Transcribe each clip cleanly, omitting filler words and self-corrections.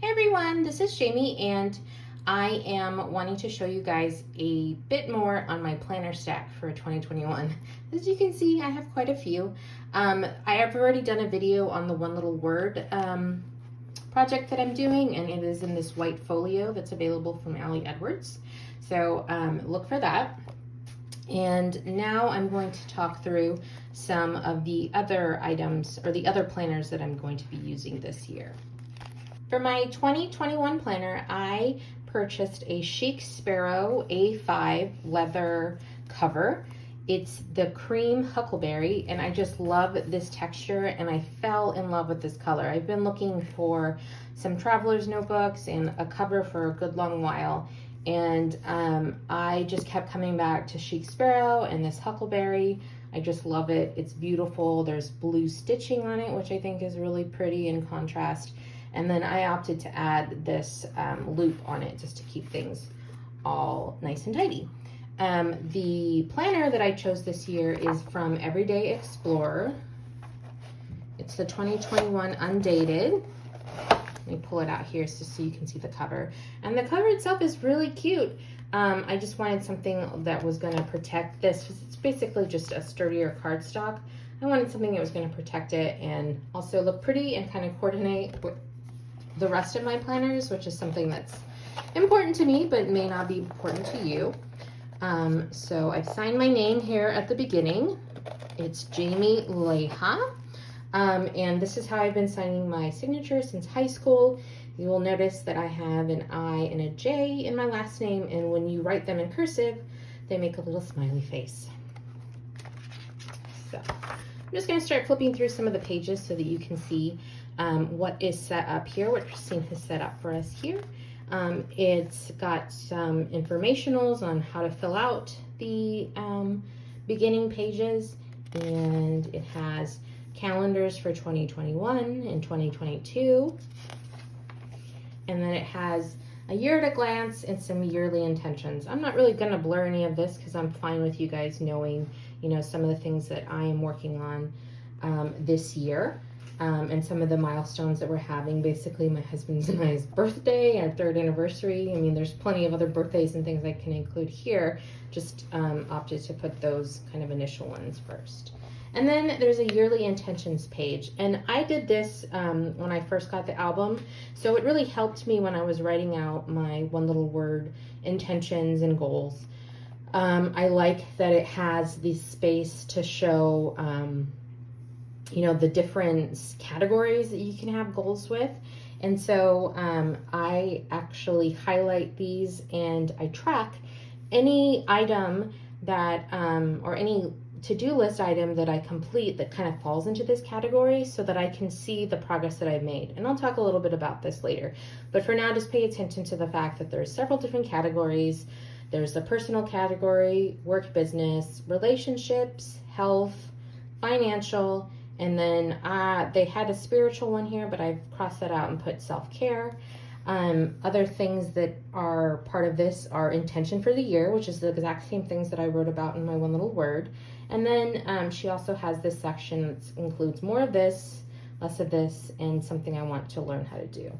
Hey everyone, this is Jamie and I am wanting to show you guys a bit more on my planner stack for 2021. As you can see, I have quite a few. I have already done a video on the One Little Word project that I'm doing, and it is in this white folio that's available from Ali Edwards. So look for that. And now I'm going to talk through some of the other items or the other planners that I'm going to be using this year. For my 2021 planner, I purchased a Chic Sparrow A5 leather cover. It's the cream huckleberry, and I just love this texture, and I fell in love with this color. I've been looking for some traveler's notebooks and a cover for a good long while, and I just kept coming back to Chic Sparrow and this huckleberry. I just love it. It's beautiful. There's blue stitching on it, which I think is really pretty in contrast. And then I opted to add this loop on it just to keep things all nice and tidy. The planner that I chose this year is from Everyday Explorer. It's the 2021 Undated. Let me pull it out here so you can see the cover. And the cover itself is really cute. I just wanted something that was going to protect this. It's basically just a sturdier cardstock. I wanted something that was going to protect it and also look pretty and kind of coordinate with the rest of my planners, which is something that's important to me but may not be important to you. So I've signed my name here at the beginning. It's Jamie Leha. And this is how I've been signing my signature since high school. You will notice that I have an I and a J in my last name, and when you write them in cursive, they make a little smiley face. So I'm just going to start flipping through some of the pages so that you can see what is set up here, what Christine has set up for us here. It's got some informationals on how to fill out the beginning pages, and it has calendars for 2021 and 2022. And then it has a year at a glance and some yearly intentions. I'm not really going to blur any of this because I'm fine with you guys knowing, some of the things that I am working on this year. And some of the milestones that we're having. Basically, my husband's and I's birthday, our 3rd anniversary. I mean, there's plenty of other birthdays and things I can include here. Just opted to put those kind of initial ones first. And then there's a yearly intentions page. And I did this when I first got the album. So it really helped me when I was writing out my One Little Word intentions and goals. I like that it has the space to show the different categories that you can have goals with. And so I actually highlight these and I track any item that, or any to-do list item that I complete that kind of falls into this category so that I can see the progress that I've made. And I'll talk a little bit about this later. But for now, just pay attention to the fact that there's several different categories. There's the personal category, work, business, relationships, health, financial, and then they had a spiritual one here, but I've crossed that out and put self-care. Other things that are part of this are intention for the year, which is the exact same things that I wrote about in my One Little Word. And then she also has this section that includes more of this, less of this, and something I want to learn how to do.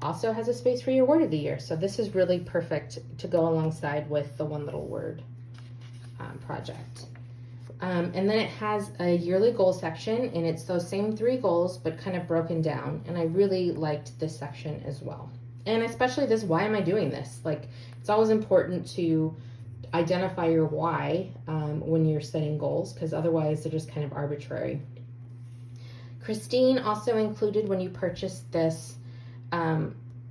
Also has a space for your word of the year. So this is really perfect to go alongside with the One Little Word project. And then it has a yearly goal section, and it's those same 3 goals, but kind of broken down. And I really liked this section as well. And especially this, why am I doing this? Like, it's always important to identify your why when you're setting goals, because otherwise they're just kind of arbitrary. Christine also included, when you purchased this,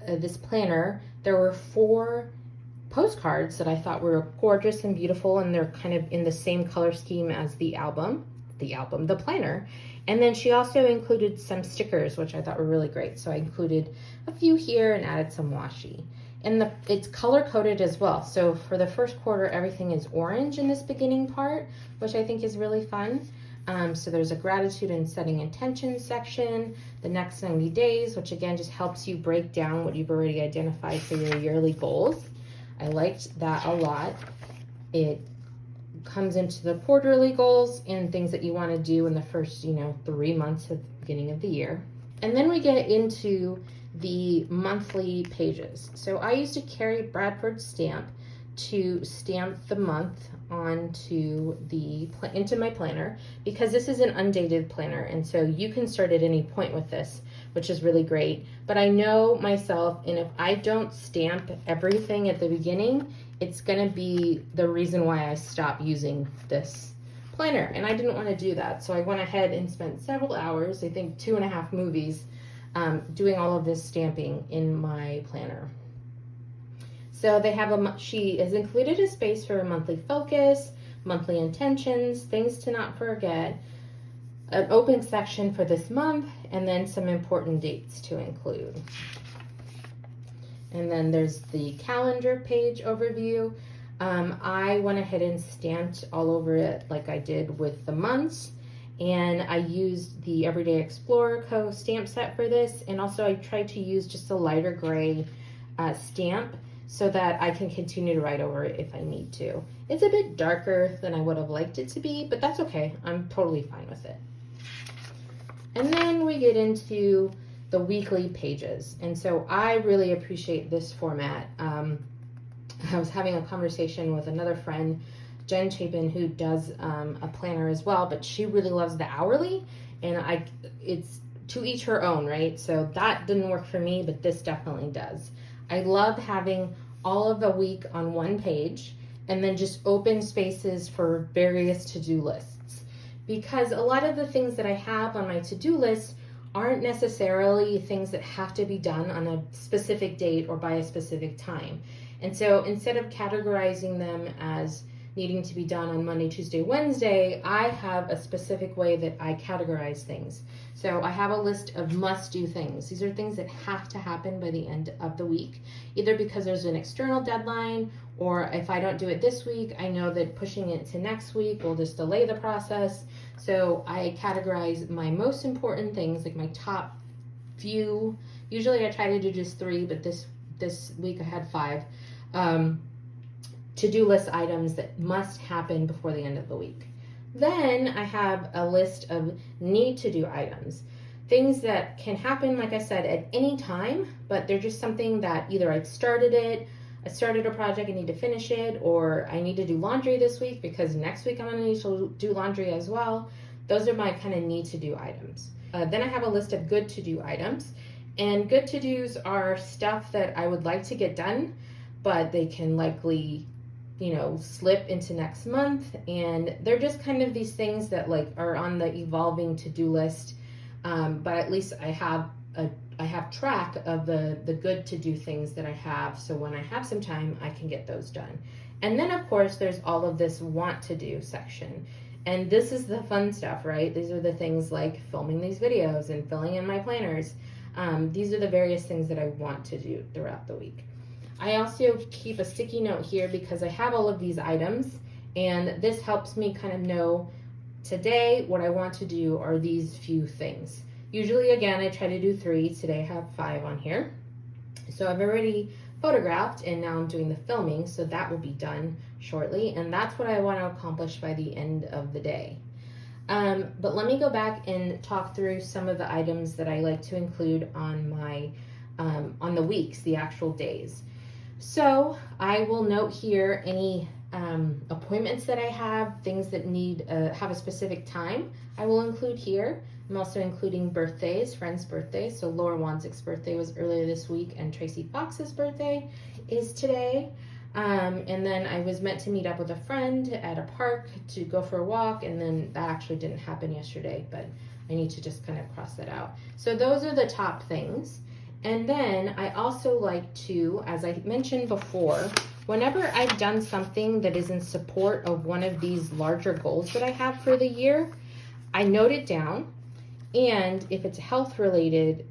this planner, there were 4 postcards that I thought were gorgeous and beautiful, and they're kind of in the same color scheme as the planner. And then she also included some stickers, which I thought were really great. So I included a few here and added some washi. And it's color coded as well. So for the first quarter, everything is orange in this beginning part, which I think is really fun. So there's a gratitude and setting intentions section, the next 90 days, which again just helps you break down what you've already identified for your yearly goals. I liked that a lot. It comes into the quarterly goals and things that you want to do in the first, 3 months at the beginning of the year. And then we get into the monthly pages. So I used to carry Bradford stamp to stamp the month onto into my planner, because this is an undated planner, and so you can start at any point with this, which is really great. But I know myself, and if I don't stamp everything at the beginning, it's gonna be the reason why I stop using this planner, and I didn't want to do that. So I went ahead and spent several hours, I think 2.5 movies, doing all of this stamping in my planner. So they have she has included a space for a monthly focus, monthly intentions, things to not forget, an open section for this month, and then some important dates to include. And then there's the calendar page overview. I went ahead and stamped all over it like I did with the months, and I used the Everyday Explorer Co. stamp set for this, and also I tried to use just a lighter gray stamp so that I can continue to write over it if I need to. It's a bit darker than I would have liked it to be, but that's okay. I'm totally fine with it. And then we get into the weekly pages. And so I really appreciate this format. I was having a conversation with another friend, Jen Chapin, who does a planner as well, but she really loves the hourly, and it's to each her own, right? So that didn't work for me, but this definitely does. I love having all of the week on one page and then just open spaces for various to-do lists, because a lot of the things that I have on my to-do list aren't necessarily things that have to be done on a specific date or by a specific time. And so instead of categorizing them as needing to be done on Monday, Tuesday, Wednesday, I have a specific way that I categorize things. So I have a list of must-do things. These are things that have to happen by the end of the week, either because there's an external deadline, or if I don't do it this week, I know that pushing it to next week will just delay the process. So I categorize my most important things, like my top few. Usually I try to do just 3, but this week I had 5. To-do list items that must happen before the end of the week. Then I have a list of need to do items, things that can happen, like I said, at any time, but they're just something that either I started a project, I need to finish it, or I need to do laundry this week because next week I'm going to need to do laundry as well. Those are my kind of need to do items. Then I have a list of good to do items, and good to dos are stuff that I would like to get done, but they can likely slip into next month, and they're just kind of these things that are on the evolving to-do list, but at least I have track of the good to-do things that I have, so when I have some time I can get those done. And then of course there's all of this want to do section, and this is the fun stuff, right? These are the things like filming these videos and filling in my planners. These are the various things that I want to do throughout the week. I also keep a sticky note here because I have all of these items, and this helps me kind of know today what I want to do are these few things. Usually, again, I try to do 3. Today I have 5 on here. So I've already photographed, and now I'm doing the filming, so that will be done shortly, and that's what I want to accomplish by the end of the day. But let me go back and talk through some of the items that I like to include on my on the weeks, the actual days. So I will note here any appointments that I have, things that need have a specific time, I will include here. I'm also including birthdays, friends' birthdays. So Laura Wanzik's birthday was earlier this week, and Tracy Fox's birthday is today. And then I was meant to meet up with a friend at a park to go for a walk, and then that actually didn't happen yesterday, but I need to just kind of cross that out. So those are the top things. And then I also like to, as I mentioned before, whenever I've done something that is in support of one of these larger goals that I have for the year, I note it down. And if it's a health-related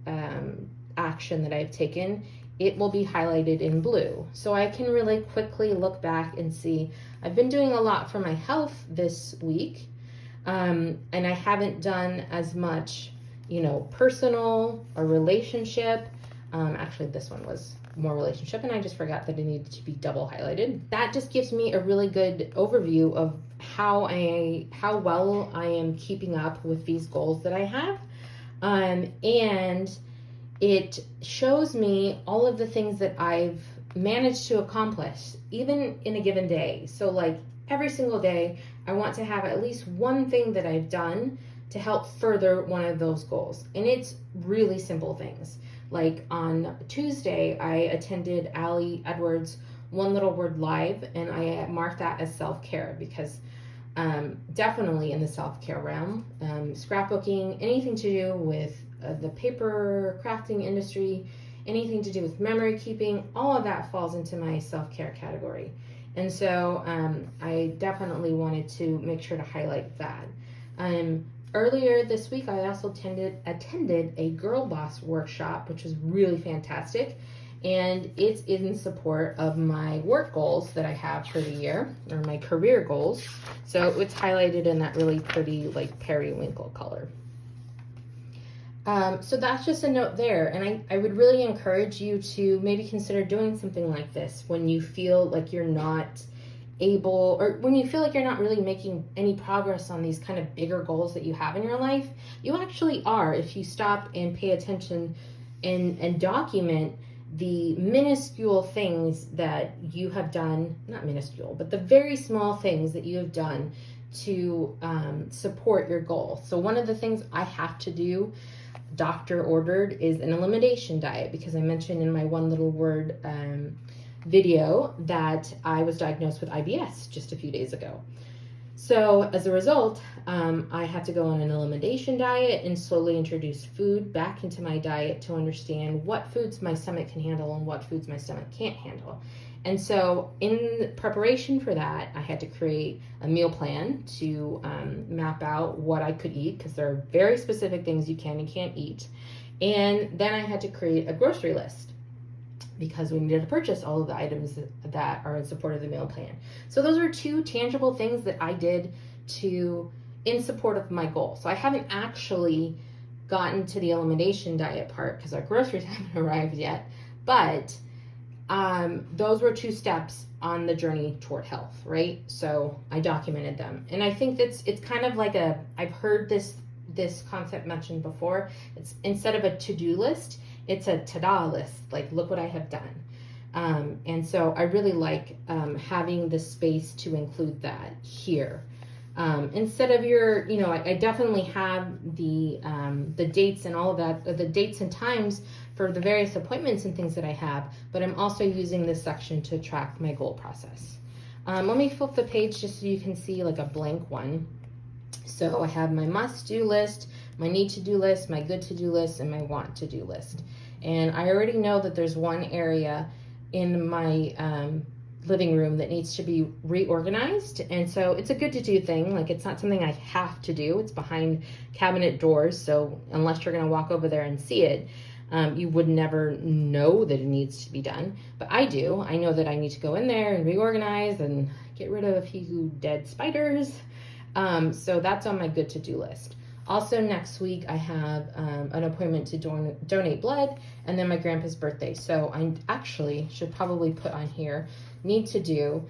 action that I've taken, it will be highlighted in blue. So I can really quickly look back and see, I've been doing a lot for my health this week, and I haven't done as much, personal or relationship. Actually, this one was more relationship, and I just forgot that it needed to be double highlighted. That just gives me a really good overview of how well I am keeping up with these goals that I have. And it shows me all of the things that I've managed to accomplish, even in a given day. So like every single day, I want to have at least one thing that I've done to help further one of those goals. And it's really simple things. Like on Tuesday, I attended Allie Edwards' One Little Word Live, and I marked that as self-care because definitely in the self-care realm, scrapbooking, anything to do with the paper crafting industry, anything to do with memory keeping, all of that falls into my self-care category. And so I definitely wanted to make sure to highlight that. Earlier this week, I also attended a Girl Boss workshop, which was really fantastic. And it's in support of my work goals that I have for the year, or my career goals. So it's highlighted in that really pretty, like, periwinkle color. So that's just a note there. And I would really encourage you to maybe consider doing something like this when you feel like you're not able, or when you feel like you're not really making any progress on these kind of bigger goals that you have in your life. You actually are, if you stop and pay attention and document the minuscule things that you have done, not minuscule, but the very small things that you have done to support your goal. So one of the things I have to do, doctor ordered, is an elimination diet, because I mentioned in my One Little Word video that I was diagnosed with IBS just a few days ago. So as a result, I had to go on an elimination diet and slowly introduce food back into my diet to understand what foods my stomach can handle and what foods my stomach can't handle. And so in preparation for that, I had to create a meal plan to map out what I could eat, because there are very specific things you can and can't eat. And then I had to create a grocery list, because we needed to purchase all of the items that are in support of the meal plan. So those are two tangible things that I did in support of my goal. So I haven't actually gotten to the elimination diet part because our groceries haven't arrived yet, but those were two steps on the journey toward health, right? So I documented them. And I think it's kind of like I've heard this concept mentioned before. It's instead of a to-do list, it's a ta-da list, like look what I have done. And so I really like having the space to include that here. Instead of your, I definitely have the dates and all of that, the dates and times for the various appointments and things that I have, but I'm also using this section to track my goal process. Let me flip the page just so you can see like a blank one. So I have my must-do list, my need-to-do list, my good-to-do list, and my want-to-do list. And I already know that there's one area in my living room that needs to be reorganized. And so it's a good-to-do thing. Like, it's not something I have to do. It's behind cabinet doors. So unless you're going to walk over there and see it, you would never know that it needs to be done. But I do. I know that I need to go in there and reorganize and get rid of a few dead spiders. So that's on my good to-do list. Also next week I have an appointment to donate blood, and then my grandpa's birthday. So I actually should probably put on here, need to do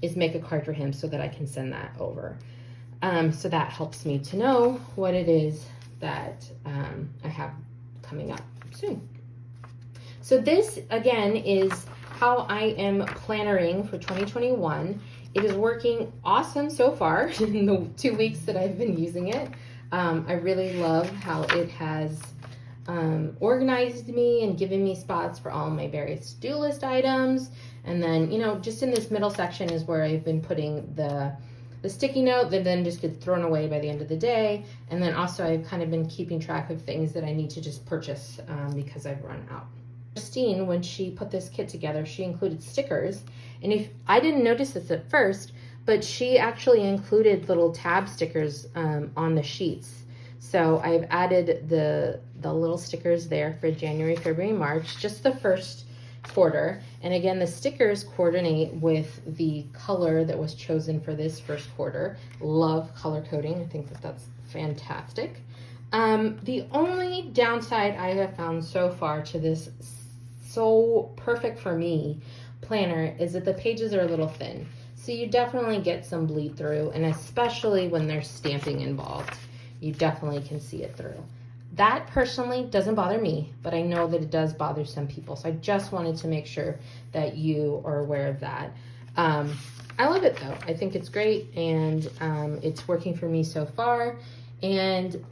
is make a card for him so that I can send that over. So that helps me to know what it is that I have coming up soon. So this again is how I am plannering for 2021. It is working awesome so far in the 2 weeks that I've been using it. I really love how it has organized me and given me spots for all my various to-do list items. And then, just in this middle section is where I've been putting the sticky note that then just gets thrown away by the end of the day. And then also I've kind of been keeping track of things that I need to just purchase because I've run out. Christine, when she put this kit together, she included stickers. And if I didn't notice this at first, but she actually included little tab stickers on the sheets. So I've added the little stickers there for January, February, March, just the first quarter. And again, the stickers coordinate with the color that was chosen for this first quarter. Love color coding. I think that's fantastic. The only downside I have found so far to this so perfect for me planner is that the pages are a little thin. So you definitely get some bleed through, and especially when there's stamping involved, you definitely can see it through. That personally doesn't bother me, but I know that it does bother some people. So I just wanted to make sure that you are aware of that. I love it though. I think it's great, and it's working for me so far. And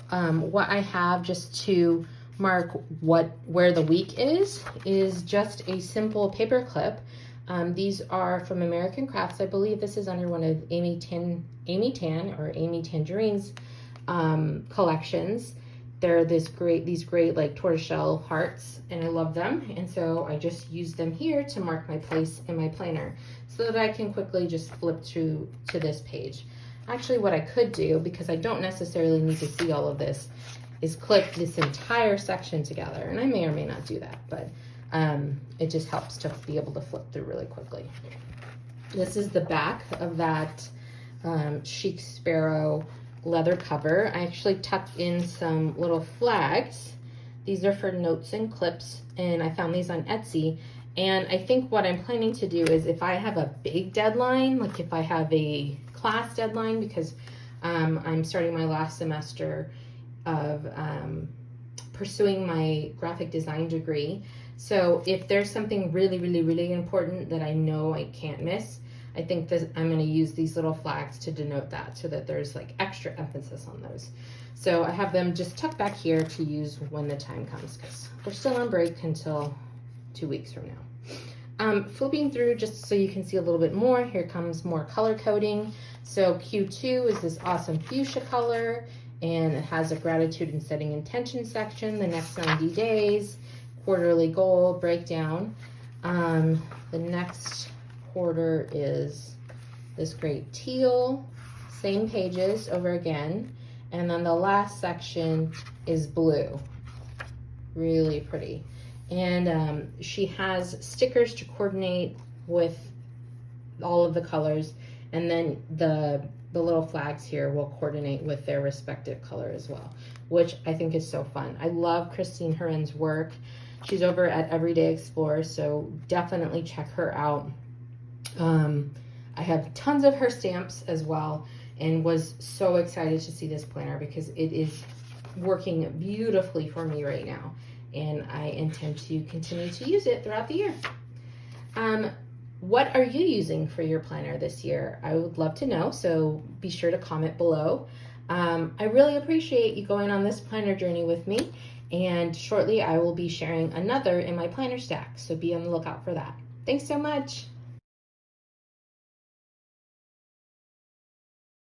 what I have just to mark where the week is just a simple paper clip. These are from American Crafts. I believe this is under one of Amy Tan or Amy Tangerine's collections. They're these great like tortoiseshell hearts, and I love them. And so I just use them here to mark my place in my planner so that I can quickly just flip to this page. Actually, what I could do, because I don't necessarily need to see all of this, is clip this entire section together. And I may or may not do that, but it just helps to be able to flip through really quickly. This is the back of that Chic Sparrow leather cover. I actually tucked in some little flags. These are for notes and clips, and I found these on Etsy. And I think what I'm planning to do is, if I have a big deadline, like if I have a class deadline, because I'm starting my last semester of pursuing my graphic design degree. So if there's something really important that I know I can't miss, I think that I'm going to use these little flags to denote that, so that there's like extra emphasis on those. So I have them just tucked back here to use when the time comes, because we're still on break until 2 weeks from now. Flipping through just so you can see a little bit more, here comes more color coding. So Q2 is this awesome fuchsia color, and it has a gratitude and setting intention section, the next 90 days, quarterly goal breakdown. The next quarter is this great teal, same pages over again, and then the last section is blue, really pretty. And she has stickers to coordinate with all of the colors, and then the little flags here will coordinate with their respective color as well, which I think is so fun. I love Christine Huron's work. She's over at Everyday Explorer, so definitely check her out. I have tons of her stamps as well, and was so excited to see this planner because it is working beautifully for me right now, and I intend to continue to use it throughout the year. What are you using for your planner this year? I would love to know, so be sure to comment below. I really appreciate you going on this planner journey with me, and shortly I will be sharing another in my planner stack, so be on the lookout for that. Thanks so much.